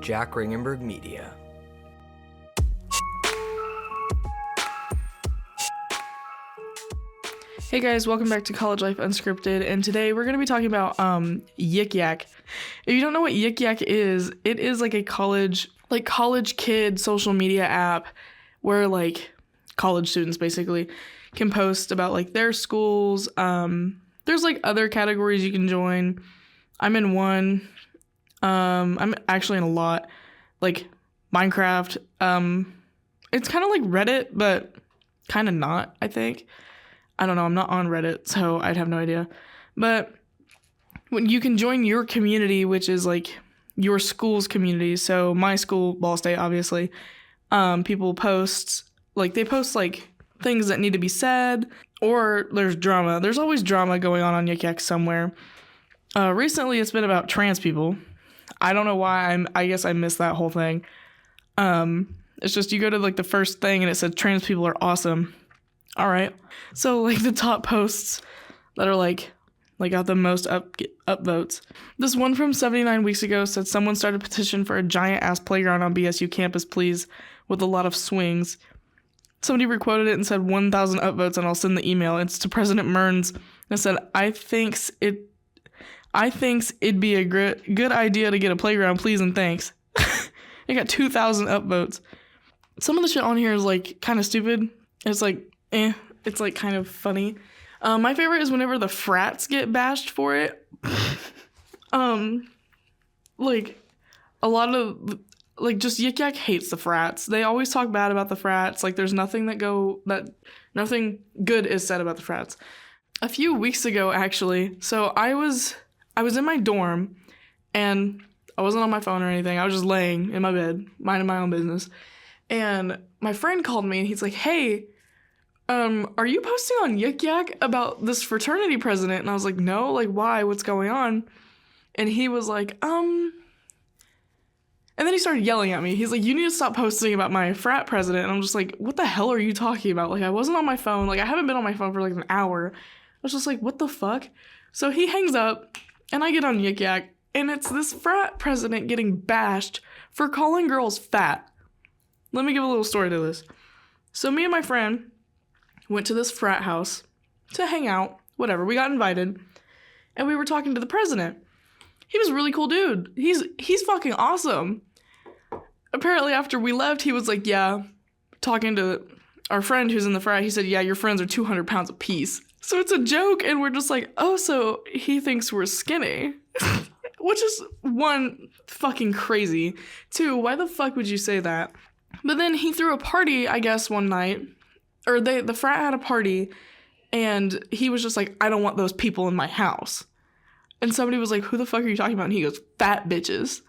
Jack Ringenberg Media. Hey guys, welcome back to College Life Unscripted, and today we're going to be talking about Yik Yak. If you don't know what Yik Yak is, it is like a college kid social media app where like college students basically can post about like their schools. There's like other categories you can join. I'm in one. I'm actually in a lot, like Minecraft. It's kind of like Reddit, but kind of not, I think. I don't know, I'm not on Reddit, so I'd have no idea. But when you can join your community, which is like your school's community. So my school, Ball State, obviously, people post, like they post like things that need to be said, or there's drama. There's always drama going on Yik Yak somewhere. Recently, it's been about trans people. I don't know why, I guess I missed that whole thing. It's just you go to like the first thing and it said trans people are awesome. All right. So like the top posts that are like got the most upvotes. This one from 79 weeks ago said someone started a petition for a giant ass playground on BSU campus, please, with a lot of swings. Somebody requoted it and said 1,000 upvotes, and I'll send the email. It's to President Mearns and said, I thinks it'd be a good idea to get a playground, please and thanks. It got 2,000 upvotes. Some of the shit on here is like kind of stupid. It's like it's like kind of funny. My favorite is whenever the frats get bashed for it. Like a lot of like just Yik Yak hates the frats. They always talk bad about the frats. Like there's nothing nothing good is said about the frats. A few weeks ago, actually, so I was in my dorm and I wasn't on my phone or anything. I was just laying in my bed, minding my own business. And my friend called me and he's like, hey, are you posting on Yik Yak about this fraternity president? And I was like, no, like, why? What's going on? And he was like, and then he started yelling at me. He's like, you need to stop posting about my frat president. And I'm just like, what the hell are you talking about? Like, I wasn't on my phone. Like, I haven't been on my phone for like an hour. I was just like, what the fuck? So he hangs up and I get on Yik Yak and it's this frat president getting bashed for calling girls fat. Let me give a little story to this. So me and my friend went to this frat house to hang out, whatever. We got invited, and we were talking to the president. He was a really cool dude. He's fucking awesome. Apparently, after we left, he was like, yeah, talking to our friend who's in the frat, he said, yeah, your friends are 200 pounds apiece. So it's a joke, and we're just like, oh, so he thinks we're skinny. Which is, one, fucking crazy. Two, why the fuck would you say that? But then he threw a party, I guess, one night. Or the frat had a party, and he was just like, I don't want those people in my house. And somebody was like, who the fuck are you talking about? And he goes, fat bitches.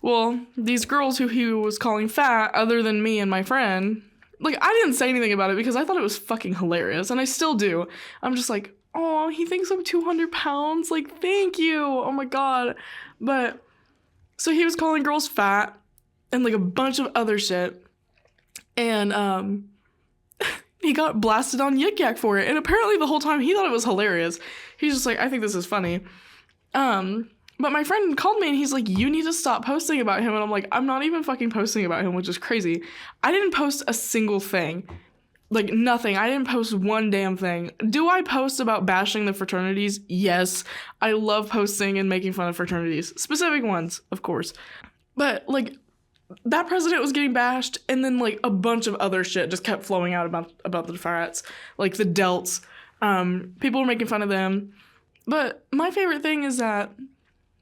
Well, these girls who he was calling fat, other than me and my friend, like, I didn't say anything about it because I thought it was fucking hilarious, and I still do. I'm just like, oh, he thinks I'm 200 pounds? Like, thank you. Oh my god. But, so he was calling girls fat, and like a bunch of other shit. And, he got blasted on Yik Yak for it, and apparently the whole time he thought it was hilarious. He's just like, I think this is funny. But my friend called me and he's like, you need to stop posting about him. And I'm like, I'm not even fucking posting about him, which is crazy. I didn't post a single thing. Like, nothing. I didn't post one damn thing. Do I post about bashing the fraternities? Yes. I love posting and making fun of fraternities. Specific ones, of course. But, like, that president was getting bashed, and then like a bunch of other shit just kept flowing out about the frats, like the delts. People were making fun of them. But my favorite thing is that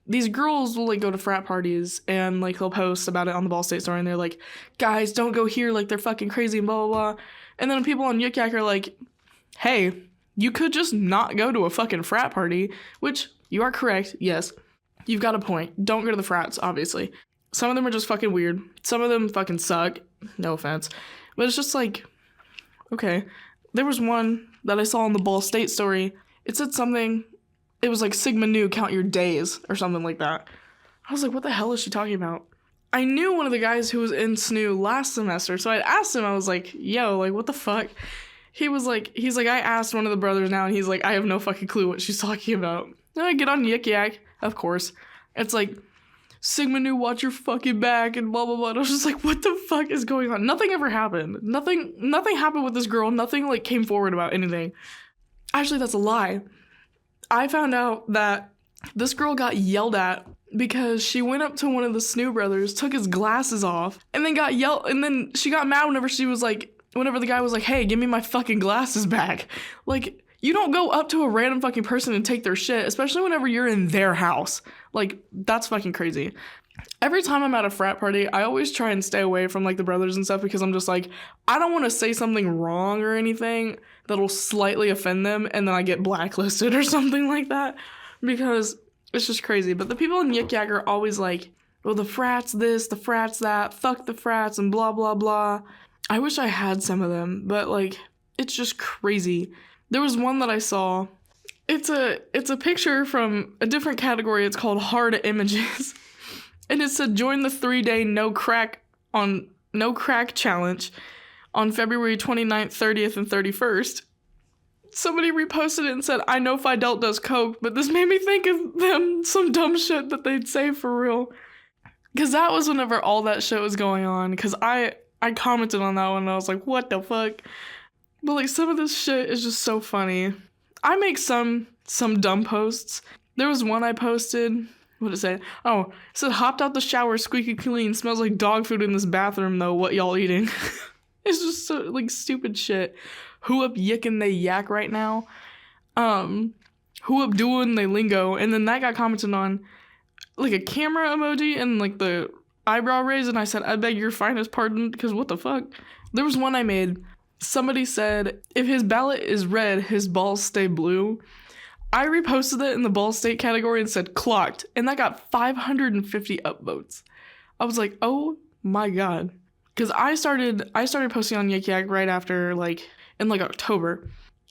these girls will like go to frat parties and like they'll post about it on the Ball State story, and they're like, guys, don't go here, like they're fucking crazy and blah blah blah. And then people on Yik Yak are like, hey, you could just not go to a fucking frat party, which you are correct, yes. You've got a point. Don't go to the frats, obviously. Some of them are just fucking weird. Some of them fucking suck. No offense. But it's just like, okay. There was one that I saw on the Ball State story. It said something, it was like Sigma Nu, count your days, or something like that. I was like, what the hell is she talking about? I knew one of the guys who was in SNU last semester, so I'd asked him, I was like, yo, like, what the fuck? He's like, I asked one of the brothers now, and he's like, I have no fucking clue what she's talking about. And I get on Yik Yak, of course. It's like, Sigma Nu, watch your fucking back, and blah, blah, blah. And I was just like, what the fuck is going on? Nothing ever happened. Nothing happened with this girl. Nothing, like, came forward about anything. Actually, that's a lie. I found out that this girl got yelled at because she went up to one of the Snoo brothers, took his glasses off, and then and then she got mad whenever the guy was like, hey, give me my fucking glasses back. Like, you don't go up to a random fucking person and take their shit, especially whenever you're in their house. Like, that's fucking crazy. Every time I'm at a frat party, I always try and stay away from, like, the brothers and stuff because I'm just like, I don't want to say something wrong or anything that'll slightly offend them and then I get blacklisted or something like that because it's just crazy. But the people in Yik Yak are always like, well, the frats this, the frats that, fuck the frats, and blah, blah, blah. I wish I had some of them, but, like, it's just crazy. There was one that I saw. It's a picture from a different category. It's called Hard Images. And it said, join the 3-day no crack challenge on February 29th, 30th, and 31st. Somebody reposted it and said, I know Fidel does coke, but this made me think of them, some dumb shit that they'd say for real. Because that was whenever all that shit was going on. Because I commented on that one and I was like, what the fuck? But, like, some of this shit is just so funny. I make some dumb posts. There was one I posted. What did it say? Oh, it said, hopped out the shower, squeaky clean, smells like dog food in this bathroom though, what y'all eating? It's just so, like, stupid shit. Who up yicking they yak right now? Who up doing they lingo? And then that got commented on, like, a camera emoji and, like, the eyebrow raise, and I said, I beg your finest pardon, because what the fuck? There was one I made. Somebody said, if his ballot is red, his balls stay blue. I reposted it in the ball state category and said clocked, and that got 550 upvotes. I was like, oh my god. Because I started posting on Yik Yak right after, like, in, like, October.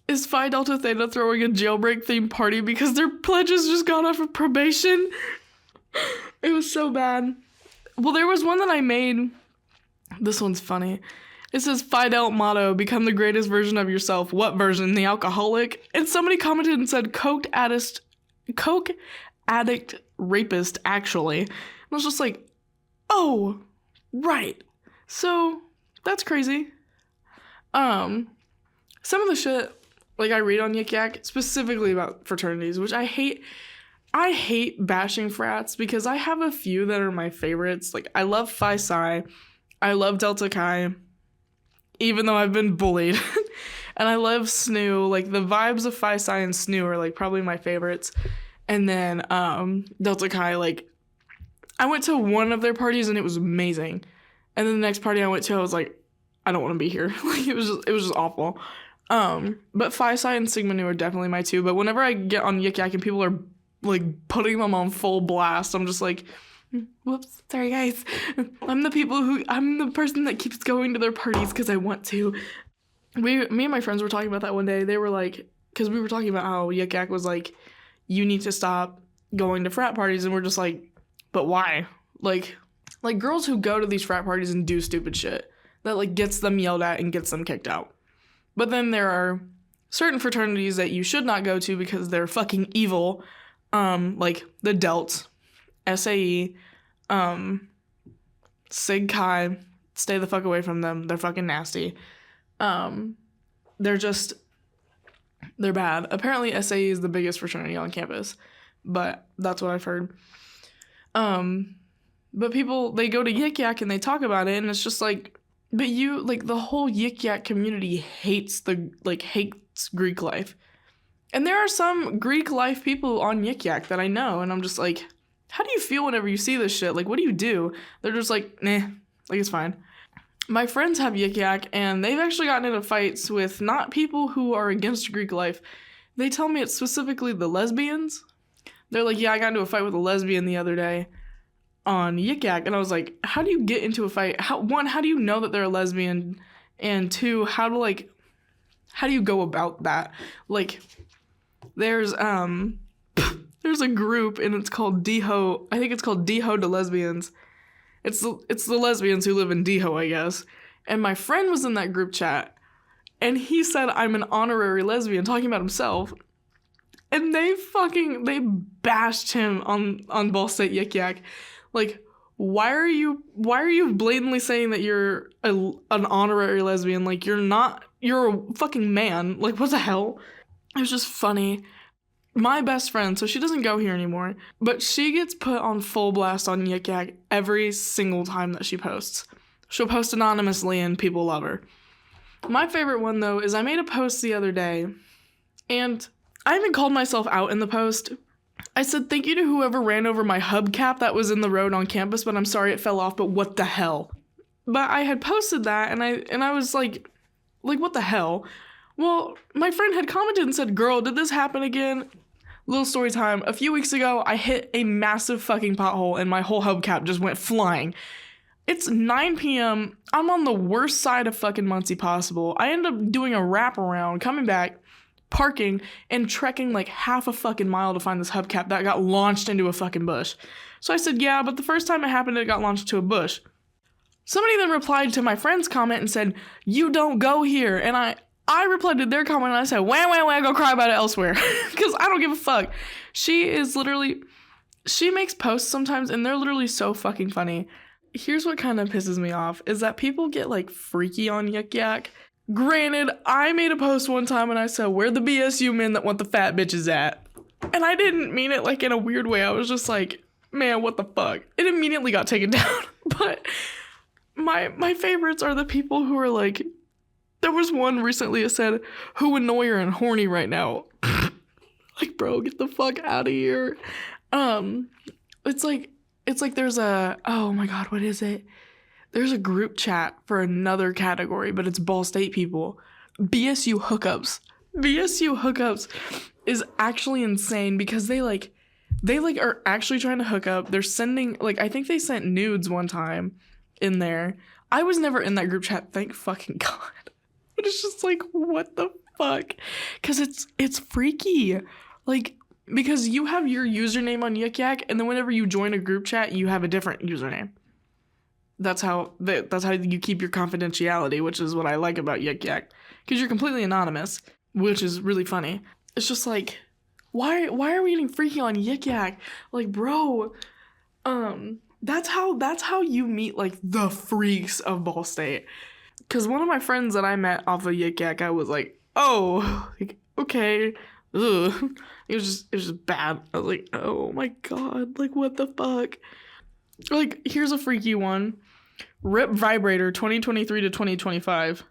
Is Phi Delta Theta throwing a jailbreak themed party because their pledges just got off of probation? It was so bad. Well, there was one that I made. This one's funny. It says, Fidel motto, become the greatest version of yourself. What version? The alcoholic? And somebody commented and said, coke addict rapist, actually. And I was just like, oh, right. So, that's crazy. Some of the shit, like, I read on Yik Yak, specifically about fraternities, which I hate bashing frats because I have a few that are my favorites. Like, I love Phi Psi. I love Delta Chi. Even though I've been bullied. And I love Snoo. Like, the vibes of Phi Psi and Snoo are, like, probably my favorites. And then Delta Chi, like, I went to one of their parties and it was amazing. And then the next party I went to, I was like, I don't want to be here. Like, it was just awful. But Phi Psi and Sigma Nu are definitely my two. But whenever I get on Yik Yak and people are, like, putting them on full blast, I'm just like, whoops, sorry guys. I'm the person that keeps going to their parties because I want to. Me and my friends were talking about that one day. They were like, because we were talking about how Yik Yak was like, you need to stop going to frat parties, and we're just like, but why? Like girls who go to these frat parties and do stupid shit that, like, gets them yelled at and gets them kicked out. But then there are certain fraternities that you should not go to because they're fucking evil, like the Delts, SAE, Sig Chi, stay the fuck away from them. They're fucking nasty. They're bad. Apparently SAE is the biggest fraternity on campus, but that's what I've heard. But people, they go to Yik Yak and they talk about it, and it's just like, but you, like, the whole Yik Yak community hates Greek life. And there are some Greek life people on Yik Yak that I know, and I'm just like, how do you feel whenever you see this shit? Like, what do you do? They're just like, nah, like, it's fine. My friends have Yik Yak, and they've actually gotten into fights with not people who are against Greek life. They tell me it's specifically the lesbians. They're like, yeah, I got into a fight with a lesbian the other day on Yik Yak, and I was like, how do you get into a fight? How do you know that they're a lesbian? And two, how do you go about that? Like, there's a group, and it's called DHO. I think it's called DHO to Lesbians. It's the lesbians who live in DHO, I guess. And my friend was in that group chat, and he said I'm an honorary lesbian, talking about himself. And they bashed him on Ball State Yik Yak. Like, why are you blatantly saying that you're an honorary lesbian? Like, you're a fucking man. Like, what the hell? It was just funny. My best friend, so she doesn't go here anymore, but she gets put on full blast on Yik Yak every single time that she posts. She'll post anonymously and people love her. My favorite one, though, is I made a post the other day, and I even called myself out in the post. I said, thank you to whoever ran over my hubcap that was in the road on campus, but I'm sorry it fell off, but what the hell? But I had posted that, and I was like, what the hell? Well, my friend had commented and said, girl, did this happen again? Little story time. A few weeks ago, I hit a massive fucking pothole and my whole hubcap just went flying. It's 9 p.m. I'm on the worst side of fucking Muncie possible. I end up doing a wraparound, coming back, parking, and trekking like half a fucking mile to find this hubcap that got launched into a fucking bush. So I said, yeah, but the first time it happened, it got launched to a bush. Somebody then replied to my friend's comment and said, you don't go here. And I replied to their comment and I said, wah, go cry about it elsewhere. Because I don't give a fuck. She makes posts sometimes and they're literally so fucking funny. Here's what kind of pisses me off is that people get like freaky on Yik Yak. Granted, I made a post one time and I said, where the BSU men that want the fat bitches at? And I didn't mean it like in a weird way. I was just like, man, what the fuck? It immediately got taken down. But my favorites are the people who are like, there was one recently that said, who annoy her and horny right now? Like, bro, get the fuck out of here. It's like there's oh my god, what is it? There's a group chat for another category, but it's Ball State people. BSU hookups. BSU hookups is actually insane because they are actually trying to hook up. They're sending, like, I think they sent nudes one time in there. I was never in that group chat, thank fucking god. But it's just like, what the fuck? Because it's freaky. Like, because you have your username on Yik Yak, and then whenever you join a group chat, you have a different username. That's how you keep your confidentiality, which is what I like about Yik Yak. Because you're completely anonymous, which is really funny. It's just like, why are we getting freaky on Yik Yak? Like, bro, that's how you meet, like, the freaks of Ball State. Because one of my friends that I met off of Yik Yak, I was like, oh, like, okay, ugh. It was just bad. I was like, oh my god, like, what the fuck? Like, here's a freaky one. Rip Vibrator 2023 to 2025.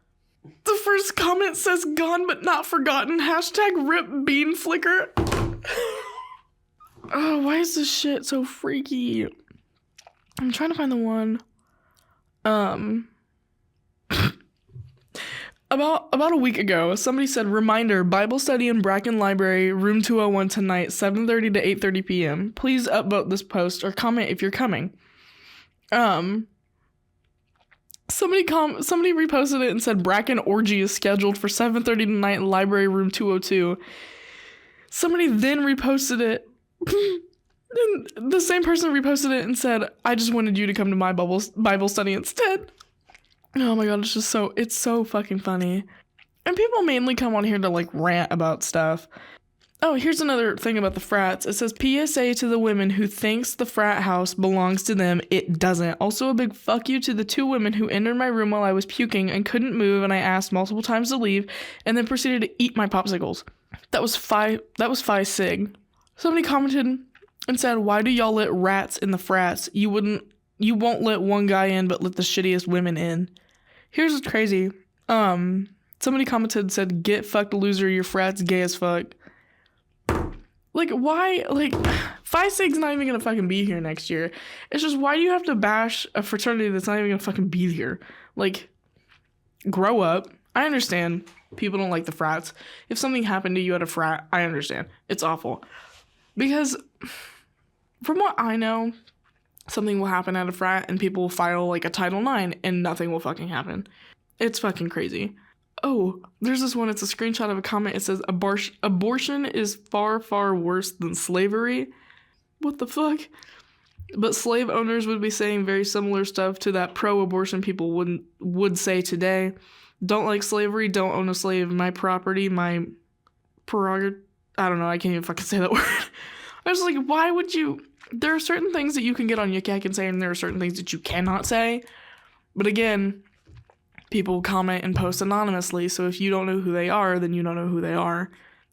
The first comment says gone but not forgotten. Hashtag Rip Bean Flicker. Oh, why is this shit so freaky? I'm trying to find the one. About a week ago, somebody said, reminder, Bible study in Bracken Library, room 201 tonight, 7:30 to 8:30 p.m. Please upvote this post or comment if you're coming. Somebody reposted it and said, Bracken orgy is scheduled for 7:30 tonight in library room 202. Somebody then reposted it. And the same person reposted it and said, I just wanted you to come to my Bible study instead. Oh my god, it's so fucking funny. And people mainly come on here to, like, rant about stuff. Oh, here's another thing about the frats. It says, PSA to the women who thinks the frat house belongs to them. It doesn't. Also a big fuck you to the 2 women who entered my room while I was puking and couldn't move, and I asked multiple times to leave and then proceeded to eat my popsicles. That was Phi Sig. Somebody commented and said, why do y'all let rats in the frats? You won't let one guy in but let the shittiest women in. Here's what's crazy. Somebody commented and said, get fucked loser, your frat's gay as fuck. Like, why? Like, Phi Sig's not even gonna fucking be here next year. It's just, why do you have to bash a fraternity that's not even gonna fucking be here? Like, grow up. I understand people don't like the frats. If something happened to you at a frat, I understand. It's awful. Because, from what I know, something will happen at a frat and people will file, like, a Title IX and nothing will fucking happen. It's fucking crazy. Oh, there's this one. It's a screenshot of a comment. It says, abortion is far, far worse than slavery. What the fuck? But slave owners would be saying very similar stuff to that pro-abortion people would say today. Don't like slavery, don't own a slave. My property, my prerogative. I don't know. I can't even fucking say that word. I was like, why would you there are certain things that you can get on Yik Yak and say, and there are certain things that you cannot say. But again, people comment and post anonymously, so if you don't know who they are, then you don't know who they are.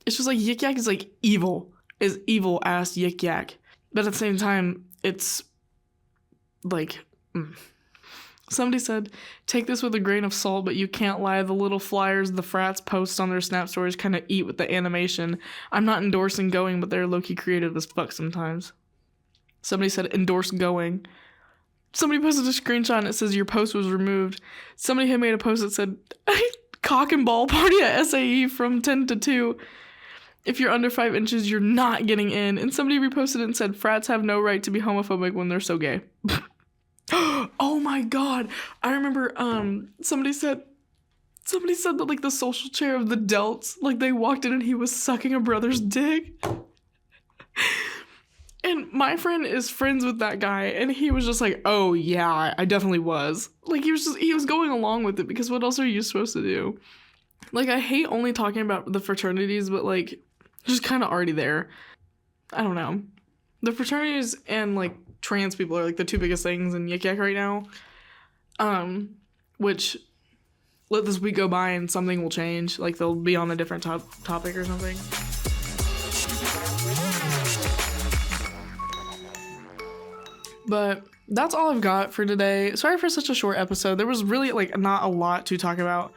It's just like Yik Yak is like evil ass Yik Yak. But at the same time, it's like... Somebody said, take this with a grain of salt, but you can't lie. The little flyers the frats post on their Snap stories kind of eat with the animation. I'm not endorsing going, but they're low-key creative as fuck sometimes. Somebody said, endorse going. Somebody posted a screenshot and it says, your post was removed. Somebody had made a post that said, cock and ball party at SAE from 10 to 2. If you're under 5 inches, you're not getting in. And somebody reposted it and said, frats have no right to be homophobic when they're so gay. Oh my god, I remember somebody said that like the social chair of the Delts, like they walked in and he was sucking a brother's dick. And my friend is friends with that guy, and he was just like, oh yeah, I definitely was. Like he was going along with it, because what else are you supposed to do? Like, I hate only talking about the fraternities, but like just kind of already there. I don't know. The fraternities and like trans people are like the two biggest things in Yik Yak right now. Which, let this week go by and something will change. Like they'll be on a different topic or something. But that's all I've got for today. Sorry for such a short episode. There was really like not a lot to talk about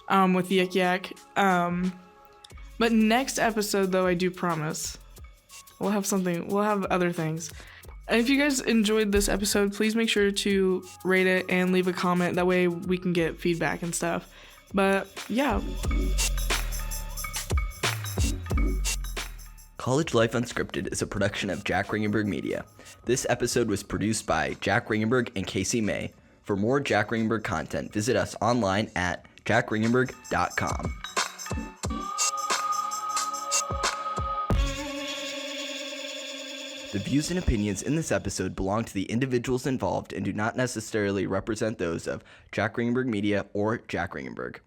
with Yik Yak. But next episode though, I do promise we'll have other things. And if you guys enjoyed this episode, please make sure to rate it and leave a comment. That way we can get feedback and stuff. But yeah. College Life Unscripted is a production of Jack Ringenberg Media. This episode was produced by Jack Ringenberg and Kayce May. For more Jack Ringenberg content, visit us online at jackringenberg.com. The views and opinions in this episode belong to the individuals involved and do not necessarily represent those of Jack Ringenberg Media or Jack Ringenberg.